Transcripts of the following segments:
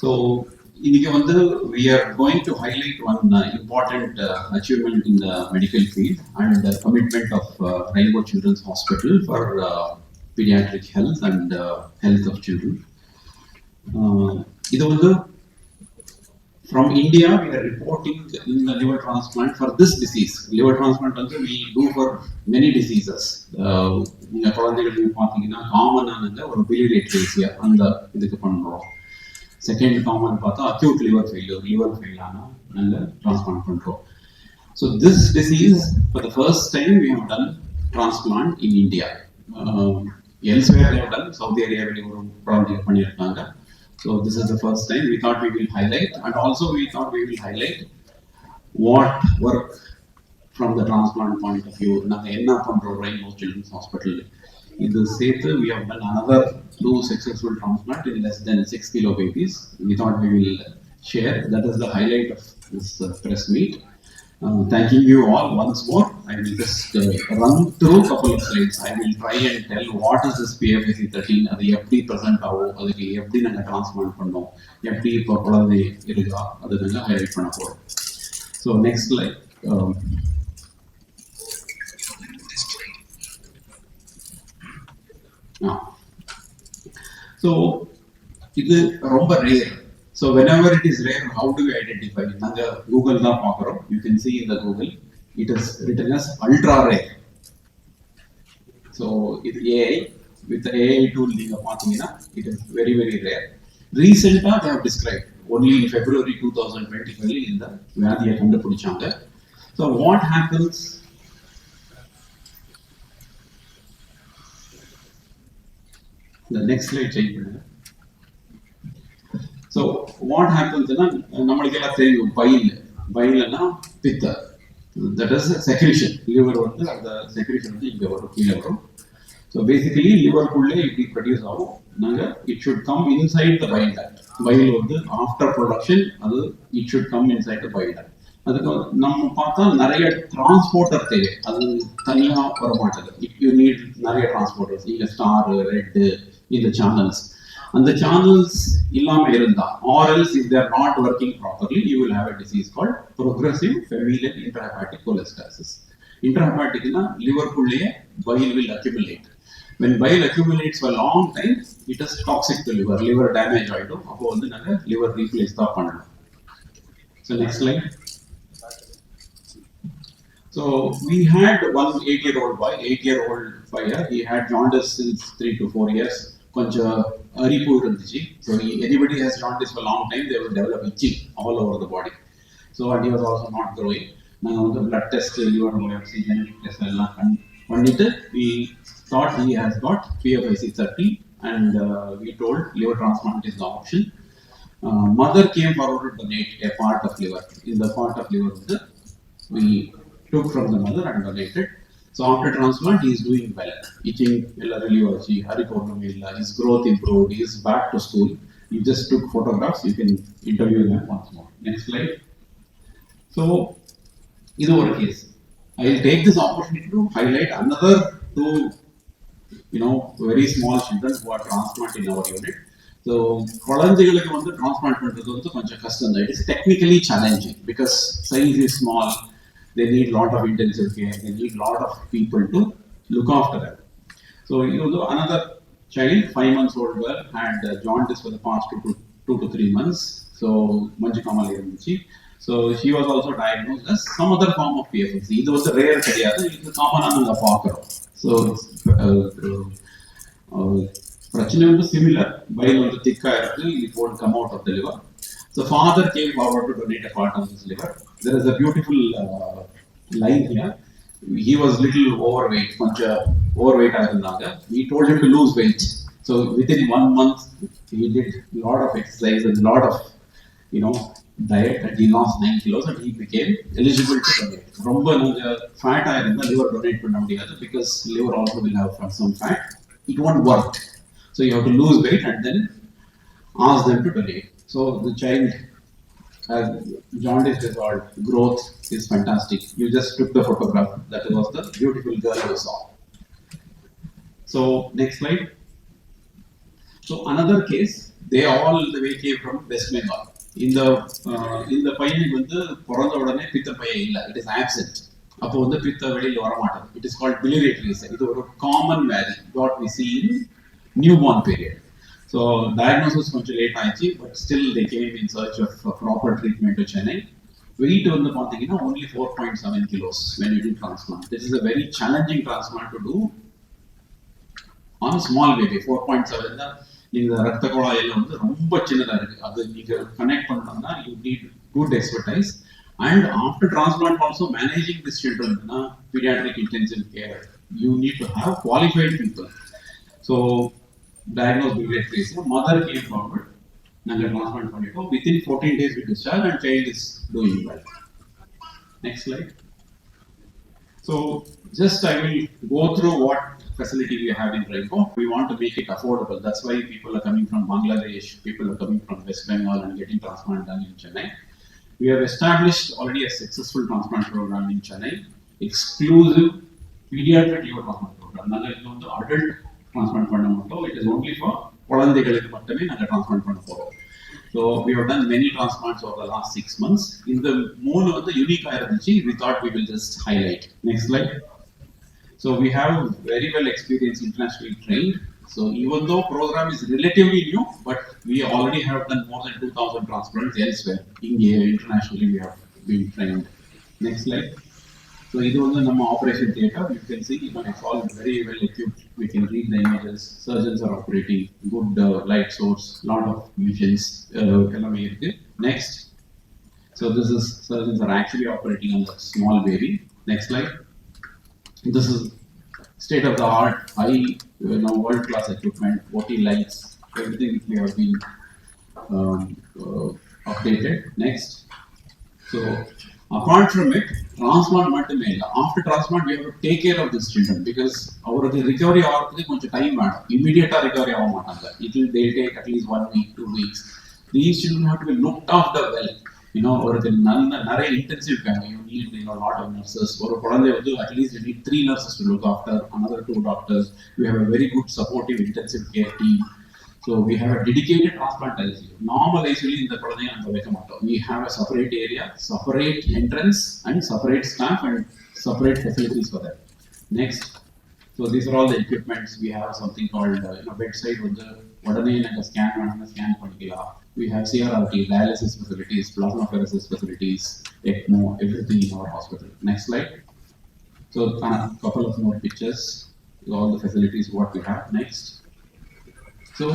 So, we are going to highlight one important achievement in the medical field and the commitment of Rainbow Children's Hospital for pediatric health and health of children. இது வந்து from India, we are reporting in the liver transplant for this disease. Liver transplant we do for many diseases. நீங்க குழந்தைகளுக்கு பார்த்தீங்கன்னா காமனானது ஒரு biliary atresia அந்த இதுக்கு பண்றோம். Second common பார்த்தா acute liver failure, liver fail ஆனா நல்ல transplant பண்றோம். So this disease, for the first time, we have done transplant in India. Elsewhere they have done, Saudi Arabia ஒரு ப்ராஜெக்ட் பண்ணியிருக்காங்க. So this is the first time we thought we will highlight, and also we thought we will highlight what work from the transplant point of view. நாங்கள் என்ன பண்றோம் Rainbow Children's Hospital. இது சேர்த்து we have done another 2 successful transplant in less than 6 kilo babies. We thought we will share. That is the highlight of this press meet. Thanking you all once more. I will just run through a couple of slides. I will try and tell what is this PFIC 13, அது எப்படி present ஆகும், அதுக்கு எப்படி நாங்கள் transplant பண்ணோம், எப்படி இப்போ குழந்தை இருக்கா, அது நாங்கள் ஹைலைட் பண்ண போகிறோம். So next slide. ஸோ இது ரொம்ப rare. So whenever it is rare, how do we identify? நாங்க Google தான் பார்க்குறோம். You can see in the Google, it is written as ultra rare. So இது AI, with the AI tool நீங்க பார்த்தீங்கன்னா, it is very very rare. Recently they have described only in February 2025 இந்த வியாதியை கண்டுபிடிச்சாங்க. So what happens? The next slide change பண்ணுங்க. So what happens is நம்மளுக்கு எல்லாம் தெரியும் பைல்னா பித்த, that is secretion. liver வந்து அந்த secretion வந்து இங்க வரும், கீழே வரும். So basically liverக்குள்ளே இப்படி ப்ரொடியூஸ் ஆகும். நாங்க it should come inside the bile duct. bile வந்து after production அது it should come inside the bile duct. அதுக்கு நம்ம பார்த்தா நிறைய டிரான்ஸ்போர்ட்டர் தேவை, அது தனியாக வர மாட்டேது. you need நிறைய டிரான்ஸ்போர்ட்டர்ஸ், இங்க ஸ்டார், ரெட், இந்த சேனல்ஸ். அந்த channels இல்லாம இருந்தா, or else if they are not working properly, you will have a disease called progressive familial intrahepatic cholestasis. Intrahepatic na liver kulleye bile will accumulate. When bile accumulates for a long time, it is toxic to liver. Liver damage ஆயிடும். அப்போ வந்து நாங்க liver replace தான் பண்ணணும். So next slide. So we had one 8-year-old boy, 8-year-old fire. He had jaundice since 3 to 4 years. கொஞ்சம் அரிப்பு இருந்துச்சு. So anybody has jaundice for a long time, they will develop itching all over the body. So and he was also not growing. நாங்கள் வந்து blood test, liver biopsy, genetic test எல்லாம் பண்ணிட்டு we thought he has got PFIC 30 and we told liver transplant is the option. Mother came forward to donate a part of liver. In the part of liver we took from the mother and donated. So after transplant, he is doing well. Itching, his growth improved, he is back to school. You just took photographs, you can interview them once more. Next slide. So, this is our case. I will take this opportunity to highlight another 2, very small children who are transplant in our unit. So, குழந்தைகளுக்கு வந்து transplant பண்றது வந்து கொஞ்சம் கஷ்டம் தான். It is technically challenging because size is small. They need a lot of intensive care. They need a lot of people to look after them. So another child, 5 months old girl, had jaundice for the past 2 to 3 months. So manju kamal irundhuchi. So she was also diagnosed as some other form of PFIC. It was a rare கிடையாது, இது காமனா நாங்க பார்க்கிறோம். So பிரச்சனை வந்து similar, file வந்து திக்கா இருக்கு, it won't come out of the liver. So father came forward to donate a part of his liver. There is a beautiful line here. He was little overweight, overweight ஆயிருந்தாங்க. We told him to lose weight. So within 1 month, he did a lot of exercise and a lot of, diet, and he lost 9 kilos and he became eligible to donate. ரொம்ப fat ஆயிருந்தா liver donate பண்ண முடியாது because liver also will have some fat. It won't work. So you have to lose weight and then ask them to donate. So the child has jaundice resolved, growth is fantastic. You just took the photograph. That was the beautiful girl you saw. So next slide. So another case, they all the way came from West Bengal. இந்த பையனுக்கு வந்து பிறந்த உடனே பித்த பையன் இல்லை, it is absent. அப்போ வந்து பித்த வெளியில் வரமாட்டது. It is called biliary ulcer. இது ஒரு common very what we see in newborn period. So diagnosis கொஞ்சம் லேட் ஆயிடுச்சு, but still they came in search of proper treatment to Chennai. Weight வந்து பார்த்தீங்கன்னா only 4.7 kilos when you do transplant. This is a very challenging transplant to do on a small baby. 4.7 தான் இந்த ரத்த குழாயில் வந்து ரொம்ப சின்னதாக இருக்குது. அது நீங்கள் கனெக்ட் பண்ணணும்னா you need good expertise. And after transplant also managing this children, pediatric intensive care, you need to have qualified people. So diagnosed biliary ulcer, mother came forward, naga transplant pannittom. Within 14 days we discharge and child is doing well. Next slide. So just I will go through what facility we have in Rainbow. We want to make it affordable. That's why people are coming from Bangladesh, people are coming from West Bengal and getting transplant done in Chennai. We have established already a successful transplant program in Chennai, exclusive pediatric liver transplant program. Naga idu vandu adult transplant panna mattom, it is only for kulandigalukku mattame naga transplant panna porom. So we have done many transplants over the last 6 months. In the moonu vandu unique ah irundhuchi, we thought we will just highlight. Next slide. So we have very well experienced, internationally trained. So even though program is relatively new, but we already have done more than 2,000 transplants elsewhere. India, internationally we have been trained. Next slide. So this is our operation theatre. You can see it's all very well equipped. We can read the images. Surgeons are operating. Good light source. Lot of machines. Next. So this is surgeons are actually operating on the small baby. Next slide. This is state of the art, high, world class equipment, OT lights, everything we have been updated. Next. So apart from it, transplant மட்டுமே இல்ல. After transplant we have to take care of this children because அவருக்கு recovery ஆகிறதுக்கு கொஞ்சம் time வேணும். Immediate recovery ஆக மாட்டாங்க. They'll take at least 1 week, 2 weeks. These children have to be looked after well. அவருக்கு நிறைய intensive care. You need lot of nurses. ஒரு குழந்தை வந்து at least you need 3 nurses to look after, another 2 doctors. We have a very good supportive intensive care team. So we have a dedicated transplant ICU. Normal ICU in the குழந்தையை நம்ம வைக்க மாட்டோம். We have a separate area, separate entrance and separate staff and separate facilities for that. Next. So these are all the equipments. We have something called bedside வந்து உடனே எனக்கு scan பண்ணணும்னா scan பண்ணிக்கலாம். We have CRRT, dialysis facilities, plasmapheresis facilities, ECMO, everything in our hospital. Next slide. So a couple of more pictures, all the facilities what we have. Next. So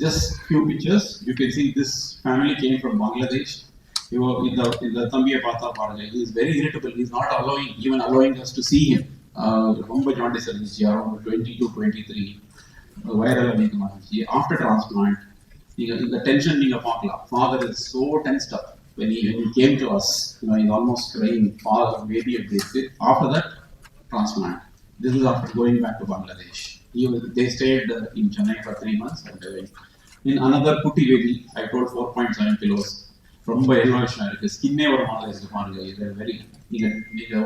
just few pictures. You can see this family came from Bangladesh. In the Tambiya Pata Parale, he is very irritable. He is not even allowing us to see him. Romba jaundice irundhuchi, around 22-23. Viral after transplant. The tension நீங்க பார்க்கலாம். Father is so tensed up when he came to us. He's almost crying. Father, baby, after that transplant. This is after going back to Bangladesh. They stayed in Chennai for 3 months and in another putti baby. I told 4.7 kilos. ரொம்ப yellowish இருக்கு. ஸ்கின்னே ஒரு மாதிரி இருக்கு பாருங்க. இது very நீங்க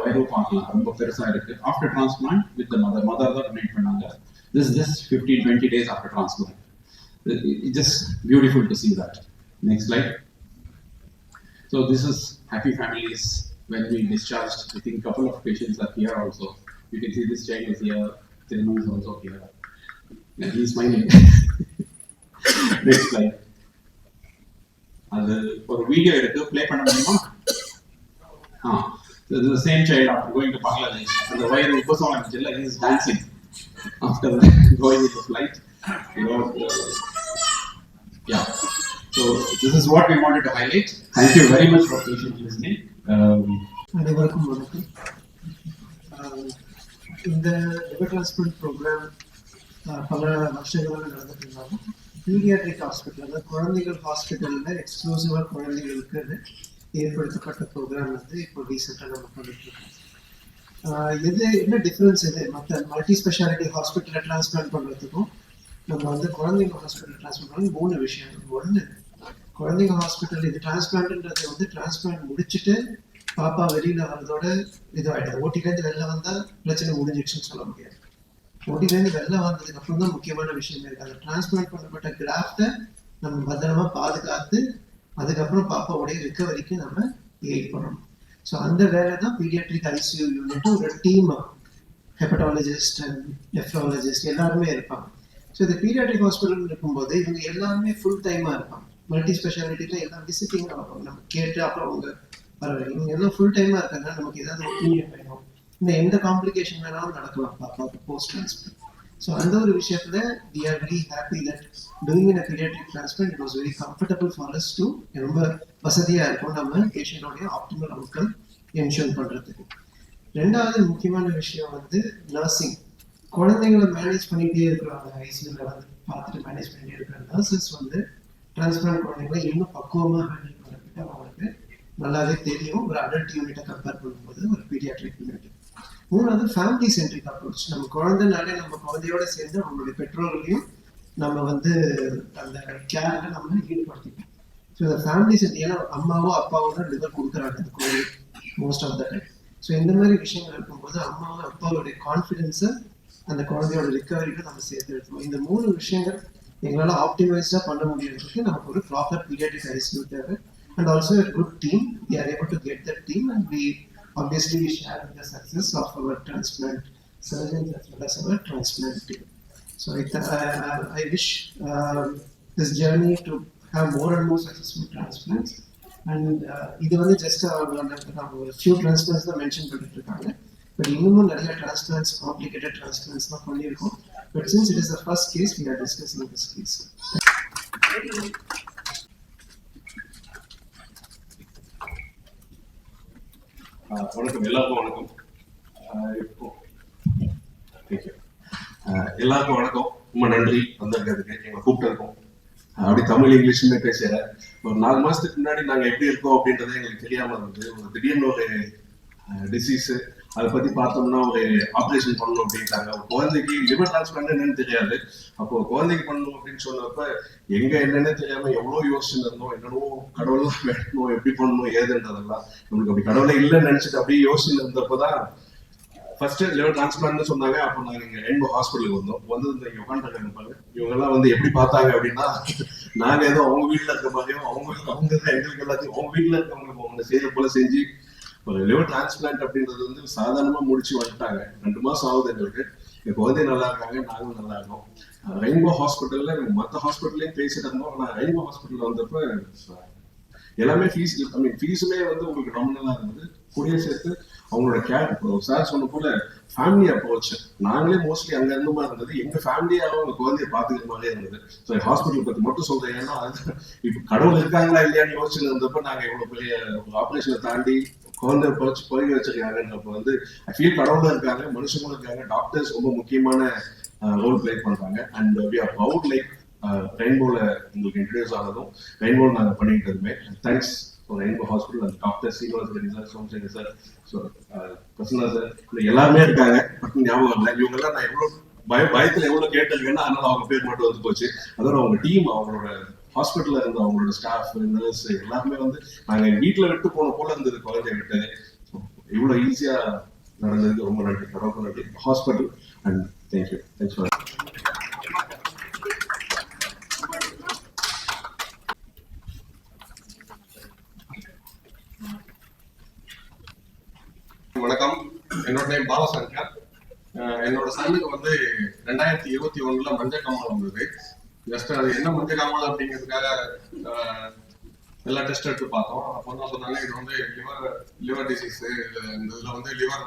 வயிறு பார்க்கலாம். ரொம்ப பெருசா இருக்கு. After transplant with the mother தான் donate பண்ணாங்க. This is just 15-20 days after transplant. It's just beautiful to see that. Next slide. So this is happy families when we discharged. I think a couple of patients are here also. You can see this child is here. Chennai is also here. And he is smiling. Next slide. For a video play பண்ண முடியுமா? So this is the same child after going to Bangladesh. And the wire he is dancing after going with the flight. Yeah. So this is what we wanted to highlight. Thank you very much for patiently listening. அனைவருக்கும் வணக்கம். இந்த liver transplant program பல வருஷங்களாக நடந்துட்டு இருந்தாலும் paediatric hospital, அதாவது குழந்தைகள் ஹாஸ்பிட்டலில் எக்ஸ்க்ளூசிவாக குழந்தைகளுக்கு ஏற்படுத்தப்பட்ட ப்ரோக்ராம் வந்து இப்போ ரீசெண்டாக நம்ம பண்ணிட்டு இருக்கோம். என்ன டிஃப்ரென்ஸ் இது மற்ற மல்டி ஸ்பெஷாலிட்டி ஹாஸ்பிட்டலில் டிரான்ஸ்பிளான்ட் பண்ணுறதுக்கும் நம்ம வந்து குழந்தைங்க ஹாஸ்பிட்டல் டிரான்ஸ்பிளான்ட் பண்ணி 3 விஷயம். ஒன்று, குழந்தைங்க ஹாஸ்பிட்டல் இது டிரான்ஸ்பிளான்ட்ன்றது வந்து டிரான்ஸ்பிளான்ட் முடிச்சுட்டு பாப்பா வெளியில் வரதோட இதாகிடுது. ஓட்டிலேருந்து வெளில வந்தால் பிரச்சனை முடிஞ்சிடுச்சுன்னு சொல்ல முடியாது. ஓடிலேருந்து வெளில வந்ததுக்கு அப்புறம் தான் முக்கியமான விஷயமே இருக்கு. அந்த டிரான்ஸ்பிளான்ட் பண்ணப்பட்ட கிராஃப்டை நம்ம பத்திரமா பாதுகாத்து அதுக்கப்புறம் பாப்பாவுடைய ரிகவரிக்கு நம்ம எய்ட் பண்ணணும். ஸோ அந்த வேலை தான் பீடியாட்ரிக் ஐசியூ யூனிட் ஒரு டீம் ஹெப்படாலஜிஸ்ட் அண்ட் நெஃப்ராலஜிஸ்ட் எல்லாருமே இருப்பாங்க. ஸோ இந்த பீடியாட்ரிக் ஹாஸ்பிட்டல் இருக்கும்போது இவங்க எல்லாருமே ஃபுல் டைமாக இருப்பாங்க. மல்டி ஸ்பெஷாலிட்டியில் எல்லாம் விசிட்டிங்காக இருப்பாங்க. நம்ம கேட்டு அப்புறம் அவங்க பரவாயில்ல இவங்க எல்லாம் ஃபுல் டைமாக இருக்காங்க. நமக்கு ஏதாவது ஒப்பீனியன் வேணும், இந்த எந்த காம்ப்ளிகேஷன் வேணாலும் நடக்கலாம் பாப்பாவுக்கு போஸ்ட் டிரான்ஸ்பிளான்ட். ஸோ அந்த ஒரு விஷயத்துல we are very happy that doing in a pediatric transplant it was very comfortable for us to ரொம்ப வசதியா இருக்கும் நம்ம பேஷண்டோடைய ஆப்டிமல் அவுட்கம் என்ஷூர் பண்றதுக்கு. ரெண்டாவது முக்கியமான விஷயம் வந்து நர்சிங். குழந்தைங்களை மேனேஜ் பண்ணிட்டே இருக்கிறாங்க, ஐசியூல வந்து பார்த்துட்டு மேனேஜ் பண்ணிட்டே இருக்கிற நர்சஸ் வந்து டிரான்ஸ்பிளான்ட் குழந்தைங்களை இன்னும் பக்குவமாக ஹேண்டில் பண்ணுறதுக்கு அவங்களுக்கு நல்லாவே தெரியும் ஒரு அடல்ட் யூனிட்டை கம்பேர் பண்ணும்போது ஒரு பீடியாட்ரிக் யூனிட். மூணாவது ஃபேமிலி சென்ட்ரிக் அப்ரோச். நம்ம குழந்தைனாலே நம்ம குழந்தையோட சேர்ந்து அவங்களுடைய பெற்றோர்களையும் நம்ம வந்து அந்த கேர்ல நம்ம ஈடுபடுத்திக்கணும். ஸோ இந்த ஃபேமிலி சென்ட்ரிக், ஏன்னா அம்மாவோ அப்பாவோ தான் லிவர் கொடுக்குறாங்க அந்த குழந்தை most of the time. So இந்த மாதிரி விஷயங்கள் இருக்கும்போது அம்மாவோ அப்பாவோடைய கான்ஃபிடென்ஸை அந்த குழந்தையோட ரிகவரிக்கு நம்ம சேர்த்து எடுக்கணும். இந்த மூணு விஷயங்கள் எங்களால் ஆப்டிமைஸ்டாக பண்ண முடியறதுக்கு நமக்கு ஒரு ப்ராப்பர் பீடியாட்ரிக் ஐசியூ தேவை. And also a good team. We are able to get that team, and we obviously share the success of our transplant surgeons as well as our transplant team. So I wish this journey to have more and more successful transplants. And இது வந்து just அவங்க few transplants தான் mention பண்ணிட்டு இருக்காங்க. But இன்னமும் நிறைய transplants, complicated transplants தான் பண்ணியிருக்கோம். But since it is the first case we are discussing this case. வணக்கம், எல்லாருக்கும் வணக்கம். எல்லாருக்கும் வணக்கம். ரொம்ப நன்றி வந்திருக்கிறதுக்கு, எங்களை கூப்பிட்டதுக்கும். அப்படி தமிழ் இங்கிலீஷுமே பேசுறேன். ஒரு 4 மாசத்துக்கு முன்னாடி நாங்கள் எப்படி இருக்கோம் அப்படின்றதே எங்களுக்கு தெரியாம இருந்தது. ஒரு திடீர்னு ஒரு டிசீஸ் அதை பத்தி பார்த்தோம்னா ஒரு ஆப்ரேஷன் பண்ணணும் அப்படின்ட்டாங்க. ஒரு குழந்தைக்கு லிவர் டிரான்ஸ்பிளான்ட் என்னன்னு தெரியாது. அப்போ குழந்தைக்கு பண்ணணும் அப்படின்னு சொன்னப்ப எங்க என்னன்னே தெரியாம எவ்வளவு யோசிச்சுட்டு இருந்தோம். என்னென்னவோ கடவுள்லாம் வேணும், எப்படி பண்ணணும் ஏதுன்றதெல்லாம் நம்மளுக்கு அப்படி கடவுளை இல்லைன்னு நினைச்சிட்டு அப்படியே யோசிச்சுட்டு இருந்தப்பதான் ஃபர்ஸ்ட் லிவர் டிரான்ஸ்பிளான்ட் சொன்னாங்க. அப்போ நாங்கள் இங்க ரெயின்போ ஹாஸ்பிட்டலுக்கு வந்து இங்க உட்காந்துருக்காங்க. இவங்க எல்லாம் வந்து எப்படி பார்த்தாங்க அப்படின்னா, நாங்க ஏதோ அவங்க வீட்டுல இருக்க மாதிரியும் அவங்க எங்களுக்கு எல்லாத்தையும் அவங்க வீட்டுல இருக்கவங்களுக்கு அவங்க செய்யற போல செஞ்சு ஒரு லிவர் டிரான்ஸ்பிளான்ட் அப்படின்றது வந்து சாதாரணமா முடிச்சு வந்துட்டாங்க. 2 மாசம் ஆகுது எங்களுக்கு. என் குழந்தை நல்லா இருக்காங்க, நாங்களும் நல்லா இருக்கோம். ரெயின்போ ஹாஸ்பிட்டல்ல மற்ற ஹாஸ்பிட்டல்லையும் பேசிட்டு இருந்தோம். ஆனா ரெயின்போ ஹாஸ்பிட்டல்ல வந்தப்ப எல்லாமே ஃபீஸுமே வந்து உங்களுக்கு நாமினலா இருந்தது. கூடிய சேர்த்து அவங்களோட கேர், சார் சொன்ன போல ஃபேமிலி அப்ரோச் நாங்களே மோஸ்ட்லி அங்க இருந்த மாதிரி இருந்தது. எங்க ஃபேமிலியாவும் அவங்க குழந்தைய பாத்துக்கிற மாதிரியே இருந்தது. ஸோ ஹாஸ்பிட்டல் பத்தி மட்டும் சொல்றேன், ஏன்னா இப்ப கடவுள் இருக்காங்களா இல்லையான்னு யோசிச்சுட்டு இருந்தப்ப நாங்க இவ்வளவு பெரிய ஆப்ரேஷனை தாண்டி குழந்தை போய் வச்சிருக்காங்கன்றப்ப வந்து ஐ ஃபீல் கடவுளா இருக்காங்க, மனுஷங்களும் இருக்காங்க, டாக்டர்ஸ் ரொம்ப முக்கியமான ரோல் பிளே பண்றாங்க. And we are proud like ரெயின்போல உங்களுக்கு இன்ட்ரடியூஸ் ஆனதும் ரெயின்போ நாங்கள் பண்ணிக்கிட்டதுமே. Thanks for Rainbow Hospital and doctor Srinivas Reddy sir, Somasekhar sir, so Prasanna sir, எல்லாருமே இருக்காங்க. பட் ஞாபகம் இல்லை இவங்கெல்லாம் நான் எவ்வளோ பயத்துல எவ்வளவு கேட்டிருக்கேன்னா அதனால அவங்க பேர் மட்டும் வந்து போச்சு. அதோட அவங்க டீம், அவங்களோட ஹாஸ்பிட்டல்ல இருந்த அவங்களோட ஸ்டாஃப், நர்ஸ் எல்லாருமே வந்து நாங்க வீட்டுல விட்டு போன போல இருந்தது குழந்தைய விட்டு. இவ்வளவு ஈஸியா நடந்ததுக்கு ரொம்ப நன்றி, ரொம்ப நன்றி hospital. And thank you. Thanks for. வணக்கம், என்னோட நேம் பாலசங்கர். என்னோட சன்னுக்கு வந்து 2021 மஞ்சள் காமாலை வந்தது. ஜஸ்ட் அது என்ன மஞ்சள் காமாலை அப்படிங்கிறதுக்காக எல்லா டெஸ்ட் எடுத்து பார்த்தோம். அப்போ தான் சொன்னாங்க இது வந்து லிவர் டிசீஸ், இந்த இதில் வந்து லிவர்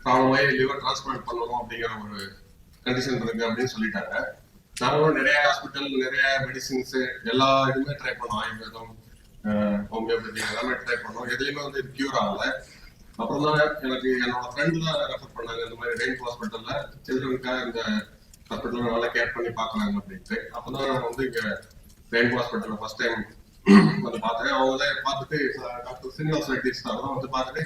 ப்ராப்ளம் ஆகி லிவர் டிரான்ஸ்பிளான்ட் பண்ணணும் அப்படிங்கிற ஒரு கண்டிஷன் இருக்கு அப்படின்னு சொல்லிட்டாங்க. நாங்களும் நிறைய ஹாஸ்பிட்டல், நிறைய மெடிசின்ஸ் எல்லா இதுவுமே ட்ரை பண்ணோம். ஆயுர்வேதம், ஹோமியோபதி எல்லாமே ட்ரை பண்ணோம். எதுலையுமே வந்து இது கியூர் ஆகலை. அப்புறம் தான் எனக்கு என்னோட ஃப்ரெண்டு தான் ரெஃபர் பண்ணாங்க, இந்த மாதிரி ரெயின் ஹாஸ்பிட்டல்ல சில்ட்ரனுக்காக இந்த ஹாஸ்பிட்டல்ல நல்லா கேர் பண்ணி பார்க்கலாங்க அப்படின்ட்டு. அப்போதான் நான் வந்து இங்க ரெயின் ஹாஸ்பிட்டல்ல ஃபர்ஸ்ட் டைம் வந்து பார்த்தேன். அவங்களே பார்த்துட்டு டாக்டர் சீனிவாஸ் ரெட்டி சார் தான் வந்து பார்த்துட்டு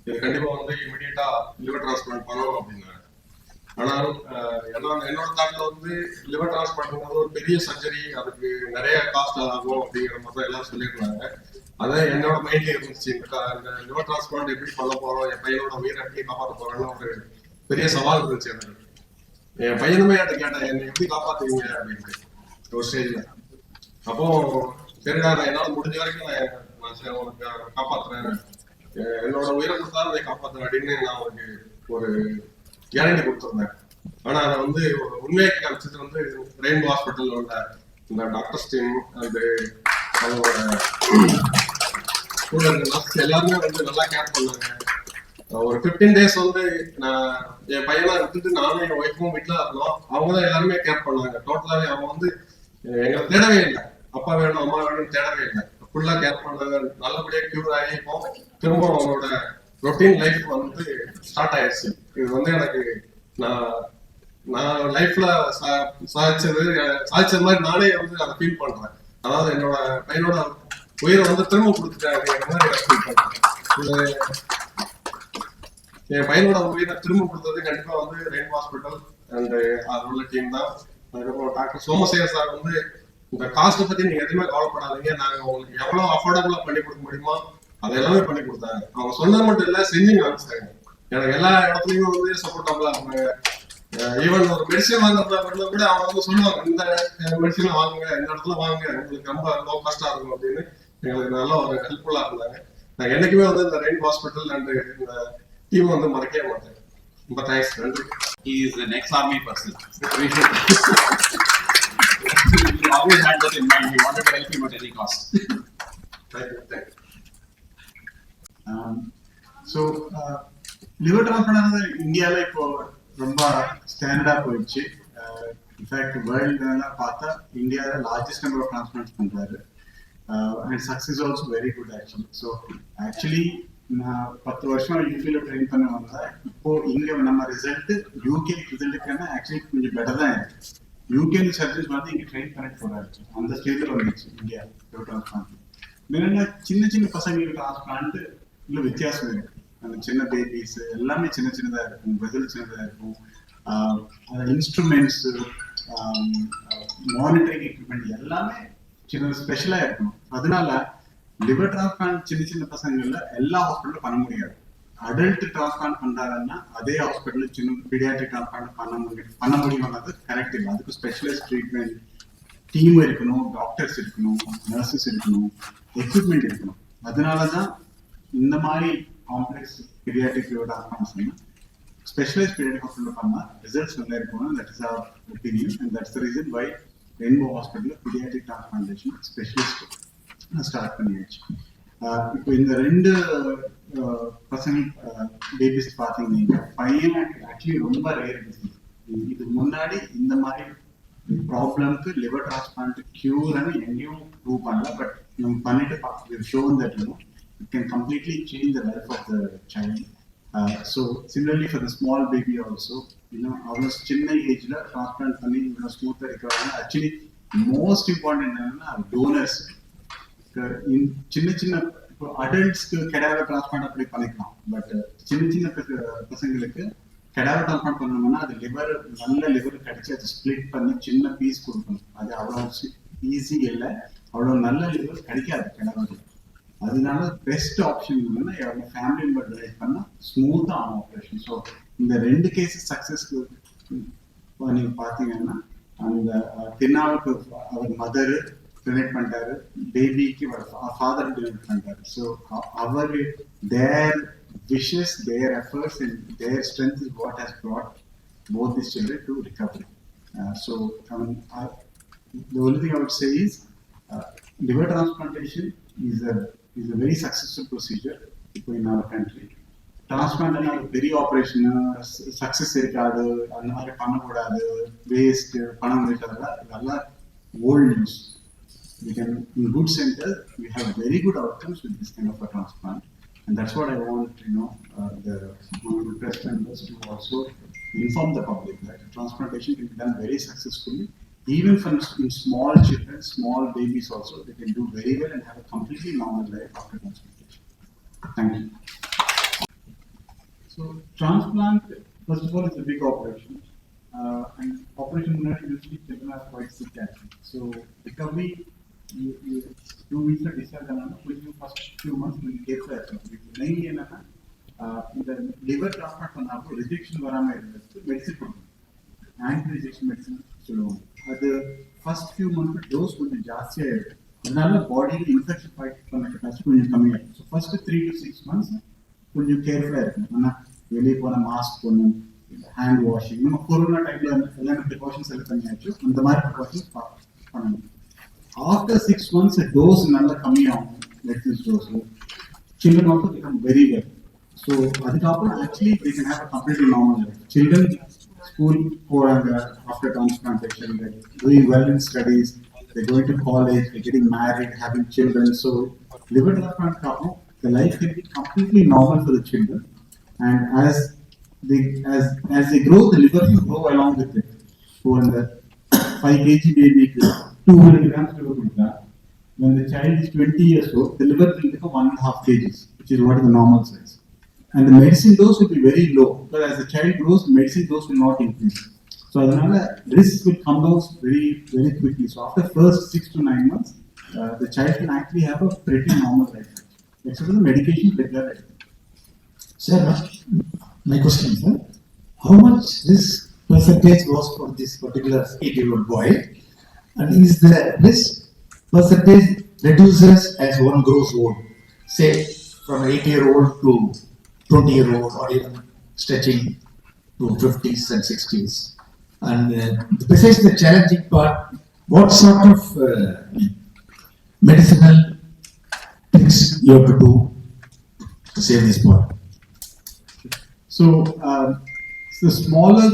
இது கண்டிப்பா வந்து இமீடியட்டா லிவர் டிரான்ஸ்பிளான்ட் பண்ணணும் அப்படின்னாரு. ஆனால் என்னோட தாட்ல வந்து லிவர் டிரான்ஸ்பிளான்ட் ஒரு பெரிய சர்ஜரி, அதுக்கு நிறைய காஸ்ட் ஆகும் அப்படிங்கிற மாதிரி எல்லாரும் சொல்லியிருந்தாங்க. அதான் என்னோட மைண்ட்ல இருந்துச்சு, இந்த லிவர் டிரான்ஸ்பிளான்ட் எப்படி பண்ண போறோம், என் பையனோட உயிரை எப்படி காப்பாற்ற போறோம்னு ஒரு பெரிய சவால் இருந்துச்சு எனக்கு. என் பையனுமே என்கிட்ட கேட்டேன், என்னை எப்படி காப்பாத்துவீங்க அப்படின்ட்டு ஒரு ஸ்டேஜ்ல. அப்போ சரிடா, நான் என்னால் முடிஞ்ச வரைக்கும் நான் உனக்கு காப்பாத்துறேன், என்னோட உயிரை கொடுத்தாலும் அதை காப்பாத்துறேன் அப்படின்னு நான் அவனுக்கு ஒரு கேரண்டி கொடுத்துருந்தேன். ஆனா அதை வந்து உண்மையை காமிச்சது வந்து ரெயின்போ ஹாஸ்பிட்டல் உள்ள இந்த டாக்டர்ஸ் டீம் அண்ட் அவங்களோட கூட இருக்க நர்ஸ் எல்லாருமே வந்து நல்லா கேர் பண்ணாங்க. ஒரு 15 days வந்து நான் என் பையனா விட்டுட்டு நானும் என் ஒய்ஃபும் வீட்டுல இருந்தோம். அவங்கதான் எல்லாருமே கேர் பண்ணாங்க. டோட்டலாவே அவங்க வந்து எங்களை தேடவே இல்லை, அப்பா வேணும் அம்மா வேணும்னு தேடவே இல்லை, ஃபுல்லா கேர் பண்ணாங்க. நல்லபடியா கியூர் ஆகி இப்போ திரும்ப அவங்களோட ரொட்டீன் லைஃப் வந்து ஸ்டார்ட் ஆயிடுச்சு. இது வந்து எனக்கு நான் லைஃப்ல சாதிச்சது மாதிரி நானே வந்து அதை ஃபீல் பண்றேன். அதாவது என்னோட பையனோட உயிரை வந்து திரும்ப கொடுத்துட்டேன் அப்படிங்கிற மாதிரி எனக்கு ஃபீல் பண்றேன். என் பையனோட உயிரை திரும்ப கொடுத்தது கண்டிப்பா வந்து ரெயின்போ ஹாஸ்பிட்டல் அண்ட் அது உள்ள டீம் தான். அதுக்கப்புறம் டாக்டர் சோமசேகர் சார் வந்து இந்த காஸ்ட்டை பத்தி நீங்க எதுவுமே கவலைப்படாதீங்க, நாங்க உங்களுக்கு எவ்வளவு அஃபோர்டபுளா பண்ணி கொடுக்க முடியுமோ அதை எல்லாமே பண்ணி கொடுத்தாங்க. அவங்க சொன்னது மட்டும் இல்ல, செஞ்சு காமிச்சாங்க. எனக்கு எல்லா இடத்துலயும் வந்து சப்போர்ட்டபுளா இருந்தாங்க. ஈவன் ஒரு மெடிசன் வாங்குறதா கூட அவங்க வந்து சொல்லுவாங்க, இந்த மெடிசன் வாங்குங்க, இந்த இடத்துல வாங்க, உங்களுக்கு ரொம்ப லோ காஸ்டா இருக்கும் அப்படின்னு எங்களுக்கு நல்ல ஒரு ஹெல்ப்ஃபுல்லா இருந்தாங்க. நான் என்னைக்குமே வந்து இந்த ரெயின்போ ஹாஸ்பிட்டல் அண்ட் இந்த டீம் வந்து மறக்கவே மாட்டேன். ரொம்ப தேங்க்ஸ், நன்றி. He is an ex-army person. We always had that in mind. We wanted to help him at any cost. Thank you. So liver transplant இந்தியாவில் இப்போ ரொம்ப ஸ்டாண்டர்டாக போயிடுச்சு. இன்ஃபேக்ட் வேர்ல்டுலாம் பார்த்தா இந்தியாவில் லார்ஜஸ்ட் நம்பர் ஆஃப் டிரான்ஸ்பிளான்ட்ஸ் பண்ணுறாரு. And success also very good actually. So actually நான் 10 வருஷம் யூகேல ட்ரெயின் பண்ண வந்தேன். இப்போ இங்கே நம்ம ரிசல்ட் யூகே ரிசல்ட்டுக்கான ஆக்சுவலி கொஞ்சம் பெட்டர் தான் இருக்கு. யூகே சர்ஜன்ஸ் வந்து இங்கே ட்ரெயின் பண்ணிட்டு போறாரு. அந்த ஸ்டேஜில் வந்துச்சு இந்தியா லிவர் டிரான்ஸ்பிளான்ட். என்னென்னா சின்ன சின்ன பசங்களுக்கு டிரான்ஸ்பிளான்ட் இல்லை வித்தியாசம் இருக்கு. அந்த சின்ன பேபிஸ் எல்லாமே சின்னதாக இருக்கும், வெசல் சின்னதாக இருக்கும், இன்ஸ்ட்ருமெண்ட்ஸு, மானிட்டரிங் எக்யூப்மெண்ட் எல்லாமே சின்ன ஸ்பெஷலாக இருக்கணும். அதனால லிவர் டிரான்ஸ்பிளான்ட் சின்ன பசங்கள்ல எல்லா ஹாஸ்பிட்டலும் பண்ண முடியாது. அடல்ட் டிரான்ஸ்பிளான்ட் பண்றாங்கன்னா அதே ஹாஸ்பிட்டல் சின்ன பீடியாட்ரிக் டிரான்ஸ்பிளான்ட் பண்ண முடியுமானது கரெக்ட் இல்லை. அதுக்கு ஸ்பெஷலைஸ்ட் ட்ரீட்மெண்ட் டீம் இருக்கணும், டாக்டர்ஸ் இருக்கணும், நர்சஸ் இருக்கணும், எக்யூப்மெண்ட் இருக்கணும். அதனாலதான் இந்த மாதிரி complex paediatric liver transplant specialised paediatric hospital பண்ணா ரிசல்ட்ஸ் நல்லா இருக்கணும். That is our opinion and that's the reason why Rainbow hospital paediatric transplantation specialist start பண்ணியாச்சு. இப்போ இந்த 2 பசங்க பேபிஸ் பார்த்தீங்கன்னா பையன் ஆக்சுவலி ரொம்ப ரேர் டிசீஸ். இதுக்கு முன்னாடி இந்த மாதிரி ப்ராப்ளம்க்கு லிவர் டிரான்ஸ்பிளான்ட் கியூர்னு எங்கேயும் ப்ரூவ் பண்ணல. பட் நம்ம பண்ணிட்டு shown that it can completely change the life of the child. So similarly for the small baby also, our chinna age la transplant panni smooth recover. Actually most important enna donors in chinna adults cadaver transplant appadi panikalam, but chinna pasangalukku cadaver transplant பண்ணனும்னா அது liver நல்ல liver கடிச்சு அது split பண்ணி சின்ன piece கொடுக்கணும். அது அவ்வளவு ஈஸி இல்லை, அவ்வளவு நல்ல லிவர் கிடைக்காது cadaver. அதனால பெஸ்ட் ஆப்ஷன் என்னன்னா யாரும் ஃபேமிலி மெம்பர் டொனேட் பண்ணா ஸ்மூத்தா ஆகும் ஆப்ரேஷன். ஸோ இந்த 2 கேசஸ் சக்சஸ்க்கு நீங்க பாத்தீங்கன்னா அந்த தின்னாவுக்கு அவர் மதர் டொனேட் பண்ணிட்டாரு, பேபிக்கு ஃபாதர் டொனேட் பண்ணிட்டாரு. So our their wishes, their efforts and their strength is what has brought both these children to recovery. So the only thing I would say is liver transplantation is a very successful procedure in our country. Transplant is a very operation, success irukadu, அந்த மாதிரி பண்ண கூடாது, waste பணம் இருக்கறதெல்லாம் old news. We can, in good center, we have very good outcomes with this kind of a transplant, and that's what I want the press members to also inform the public that transplantation can be done very successfully. Even in small children, small babies also, they can do very well and have a completely normal life after transplantation. Thank you. So transplant, first of all, is a big operation. And operation usually children are quite sick actually. So recovery, 2 weeks of discharge, within the first few months we will get that. இந்த liver transplant பண்ணாலும் rejection வராம இருந்தது medicine கொடுக்கணும். anti-rejection medicine சொல்லுவோம். அது first few months dose கொஞ்சம் ஜாஸ்தியா இருக்கு. அதனால பாடியில் இன்ஃபெக்ஷன் ஃபைட் பண்ண கெப்பாசிட்டி கொஞ்சம் கம்மியாகும். ஸோ ஃபர்ஸ்ட் 3 to 6 months கொஞ்சம் கேர்ஃபுல்லாக இருக்கணும். ஆனால் வெளியே போன மாஸ்க் போடணும், ஹேண்ட் வாஷிங், நம்ம கொரோனா டைம்ல எல்லாமே ப்ரிகாஷன்ஸ் எல்லாம் பண்ணியாச்சு, அந்த மாதிரி ப்ரிகாஷன்ஸ் பண்ணணும். ஆஃப்டர் 6 months டோஸ் நல்லா கம்மியாகும், medicines dose. Children also become very well. So அதுக்கப்புறம் actually they can have a completely normal life. Children school போறாங்க after transplantation, they're doing well in studies, they're going to college, they're getting married, having children. So liver transplant kapram, the life can be completely normal for the children, and as they grow, the liver will grow along with it. So when the 5 kg baby 200 grams liver கொடுத்தா, when the child is 20 years old, the liver will become 1.5 kgs, which is what is the normal size. And the medicine dose will be very low, because as the child grows, the medicine dose will not increase. So adhanala risk will come down very, very quickly. So after first 6 to 9 months, the child can actually have a pretty normal life, except for the medication regular. Sir, my question is, how much this percentage was for this particular 8-year-old boy, and is the risk percentage reduces as one grows old, say from 8-year-old to 20-year-old, or even stretching to 50s and 60s? And besides the challenging part, what sort of medicinal things you have to do to save this boy? So smaller,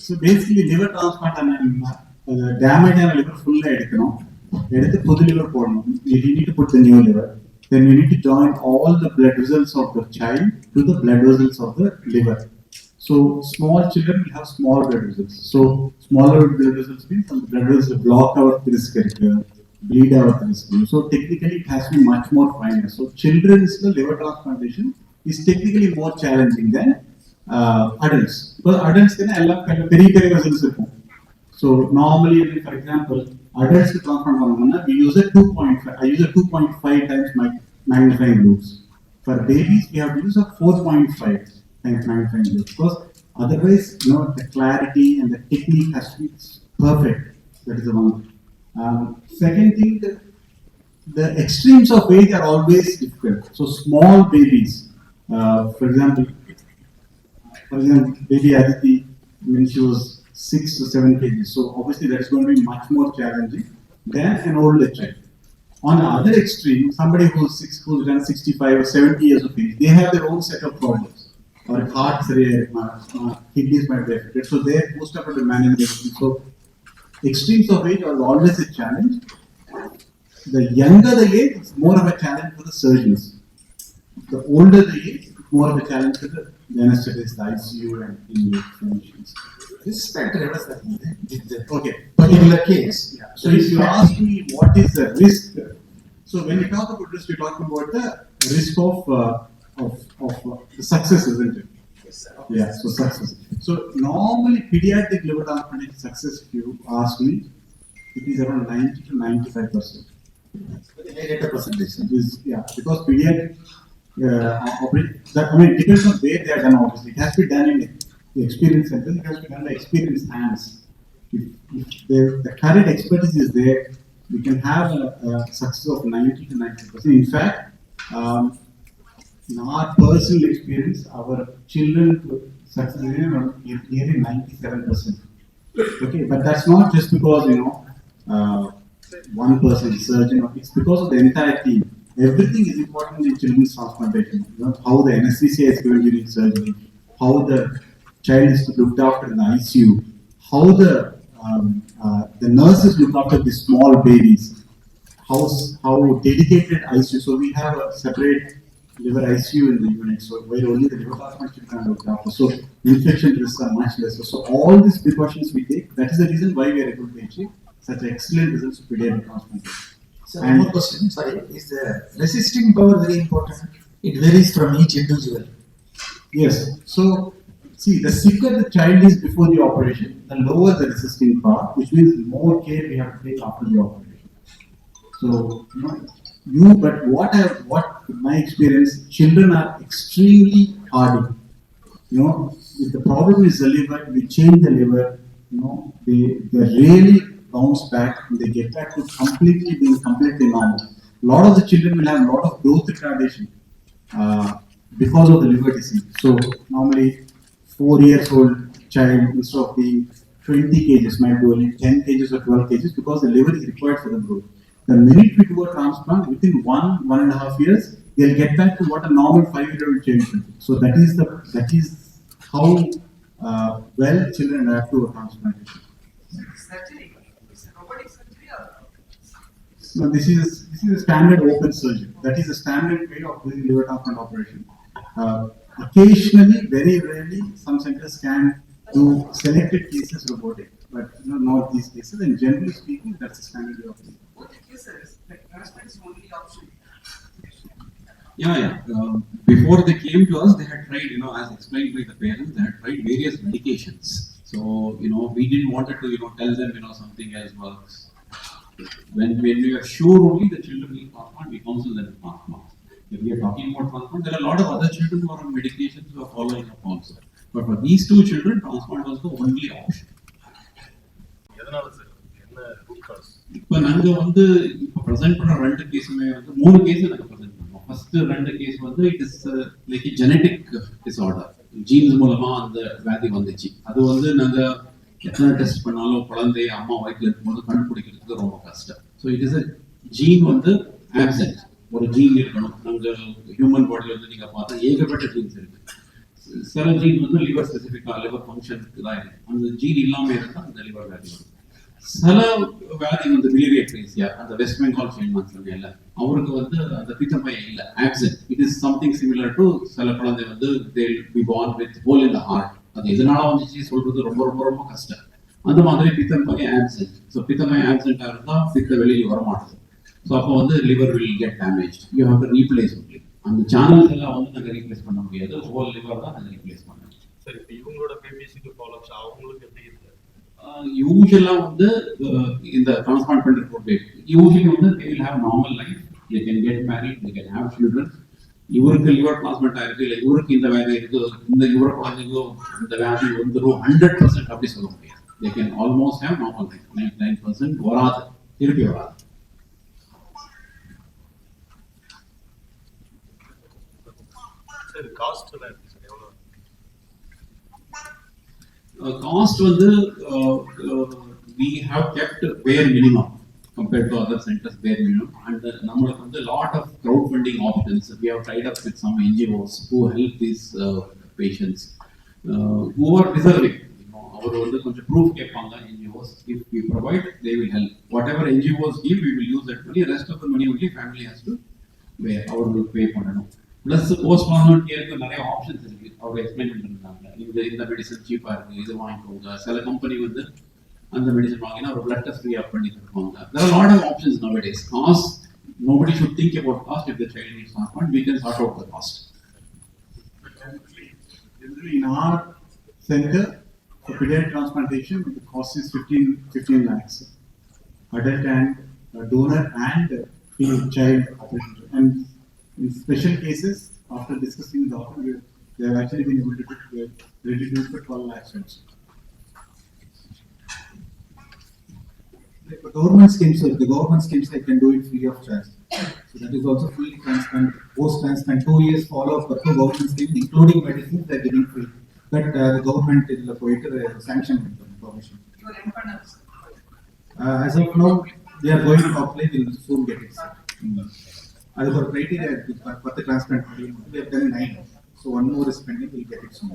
so basically liver transplant and damage and liver full எடுக்கணும், எடுத்து புது liver போடணும். You need to put the new liver. Then we need to join all the blood vessels of the child to the blood vessels of the liver. So small children will have small blood vessels. So smaller blood vessels means the blood vessels block our risk, bleed our risk. So technically it has to be much more finer. So children's liver transplantation is technically more challenging than adults. Because adults can have very vessels. So normally, for example, adults to transplant, we use a 2.5. I use a 2.5 times magnifying loops. For babies, we have to use a 4.5 times magnifying loops, because otherwise, the clarity and the technique has to be perfect. That is the one. Second thing, the extremes of age are always difficult. So small babies, for example, baby Aditi, when she was 6 to 7 kg. So obviously that is going to be much more challenging than an older child. On the other extreme, somebody who's done 65 or 70 years of age, they have their own set of problems. Or hearts, kidneys might be affected. So they're most of the management. So extremes of age are always a challenge. The younger the age, it's more of a challenge for the surgeons. The older the age, it's more of a challenge for the anesthetists, the ICU and the clinicians. This factor is Okay. particular case. Yeah. So if you ask me what is the risk, so when we talk about risk, we talk about the risk of the success, isn't it? Yes, sir. Yeah. So success. So normally pediatric liver transplantation success, if you ask me, it is around 90 to 95%. Very high percentage. Yeah, because pediatric it depends on where they are done. Obviously, it has to be done in the experience center. It has to be done by experienced hands. If the current expertise is there, we can have a success of 90 to 90%. In fact, in our personal experience, our children success is nearly 97%. Okay, but that's not just because one person, surgeon. It's because of the entire team. Everything is important in children's transplantation. How the anesthesia is given during surgery, how the child is looked after in the ICU, how the nurses look after the small babies, how dedicated ICU. So we have a separate liver ICU in the unit, so where only the liver transplant children are looked after. So infection risks are much lesser. So all these precautions we take. That is the reason why we are able to achieve such excellent results of pediatric transplantation. So one more question, sorry, is the resisting power very important? It varies from each individual. Yes. So see, the sicker the child is before the operation, the lower the resisting power, which means more care we have to take after the operation. So but what my experience, children are extremely hardy. If the problem is the liver, we change the liver, they really bounce back and they get back to completely being completely normal. A lot of the children will have a lot of growth retardation because of the liver disease. So normally 4 years old child, instead of being 20 kgs, might be only 10 kgs or 12 kgs because the liver is required for the growth. The minute we do a transplant, within 1.5 years, they'll get back to what a normal 5-year-old child should be. So that is how well children adapt to a transplantation. Surgery? It's a robotic surgery or? No, this is a standard open surgery. That is a standard way of doing liver transplant operation. Occasionally, very rarely, some centers can do selected cases robotic, but not these cases. And generally speaking, that's the standard way of doing. What cases? Like transplant is only option. Yeah. Before they came to us, they had tried, as explained by the parents, they had tried various medications. So, we didn't want to, tell them, something else works. When we are sure only the children will transplant, we counsel them to transplant. If we are talking about transplant, there are a lot of other children who are on medications who are following up also. But for these two children, transplant was the only option. இப்போ நாங்க இப்போ present பண்ண 2 கேஸுமே 3 case நாங்க present பண்ணோம். First 2 case it is like genetic disorder, genes மூலமா அந்த வியாதி வந்துச்சு. அது நாங்க எத்தனை டெஸ்ட் பண்ணாலும் குழந்தை அம்மா வயிற்றுல இருக்கும்போது கண்டுபிடிக்கிறதுக்கு ரொம்ப கஷ்டம். So it is gene absent. ஒரு ஜீன் இருக்கணும். நாங்க ஹியூமன் பாடியில நீங்க பார்த்தா ஏகப்பட்ட ஜீன்ஸ் இருக்கு. சில ஜீன் லிவர் ஸ்பெசிஃபிக்கா லிவர் ஃபங்க்ஷனுக்கு தான் இருக்கு. அந்த ஜீன் இல்லாம இருந்தா அந்த லிவர் வியாதி வரும். சில வியாதி பிலிரியேட்ரேசியா, அந்த வெஸ்ட் பெங்கால் ஃபேமஸ் சொன்னேன்ல, அவருக்கு அந்த பித்தப்பையம் இல்ல, absent. It is something similar to சில குழந்தை they will be born with hole in the heart. அது எதனால வந்துச்சு சொல்றது ரொம்ப ரொம்ப ரொம்ப கஷ்டம். அந்த மாதிரி பித்தப்பையம் ஆப்சென்ட். ஸோ பித்தப்பையம் ஆப்சென்டா இருந்தா பித்த வெளியே வர மாட்டேது. ஸோ அப்போ liver will get damage. You have to replace only. அந்த சேனல்ஸ் எல்லாம் நாங்கள் ரீப்ளேஸ் பண்ண முடியாது. ஹோல் லிவர் தான் நாங்கள் ரீப்ளேஸ் பண்ணணும். சரி, இப்போ இவங்களோட பேபிசிக்கு ஃபாலோஅப்ஸ் அவங்களுக்கு எப்படி இருக்கு? யூசுவலா இந்த டிரான்ஸ்பிளான்ட் பண்ற baby usually they will have normal life. They can get married, they can have children. இவருக்கு லிவர் டிரான்ஸ்பிளான்ட் ஆயிருக்கு, இல்லை இவருக்கு இந்த வியாதி இருக்கு, இந்த இவர குழந்தைக்கு இந்த வியாதி 100% அப்படி சொல்ல முடியாது. They can almost have normal life. 99% வராது, திருப்பி வராது. சரி, காஸ்ட் எல்லாம் எப்படி சார்? எவ்வளவு cost we have kept bare minimum compared to other centers, bare minimum, and namalukku lot of crowdfunding options. We have tied up with some NGOs who help these patients who are deserving. Avaru konja proof kepanga NGOs. If we provide, they will help. Whatever NGOs give, we will use that money. Rest of the money only family has to pay. Avaru pay pananum. Plus post-transplant care நிறைய options இருக்கு. அவங்க explain பண்ணிருந்தாங்க. இந்த medicine சீப்பா இருக்கு, இது வாங்கிக்கோங்க. சில கம்பெனி அந்த மெடிசன் வாங்கினா ஒரு பிளட் டெஸ்ட் ஃப்ரீ பண்ணி தருவாங்க. There are a lot of options nowadays. Cost, nobody should think about cost. If the child needs transplant, we can sort out the cost. Generally in our center, for pediatric transplantation, the cost is 15 lakhs. Adult and donor and child operation. And in special cases, after discussing with the doctor, they have actually been able to reduce for 12 lakhs also. The government schemes, I can do it free of charge. So that is also fully transplant, post-transplant, 2 years follow-up for the government schemes, including medicines, they are giving free. But the government is sanction information. Your employers. As of now, they are going to apply, they will soon get it. As for criteria, for the transplant, we have done 9. So one more is pending, we'll get it soon.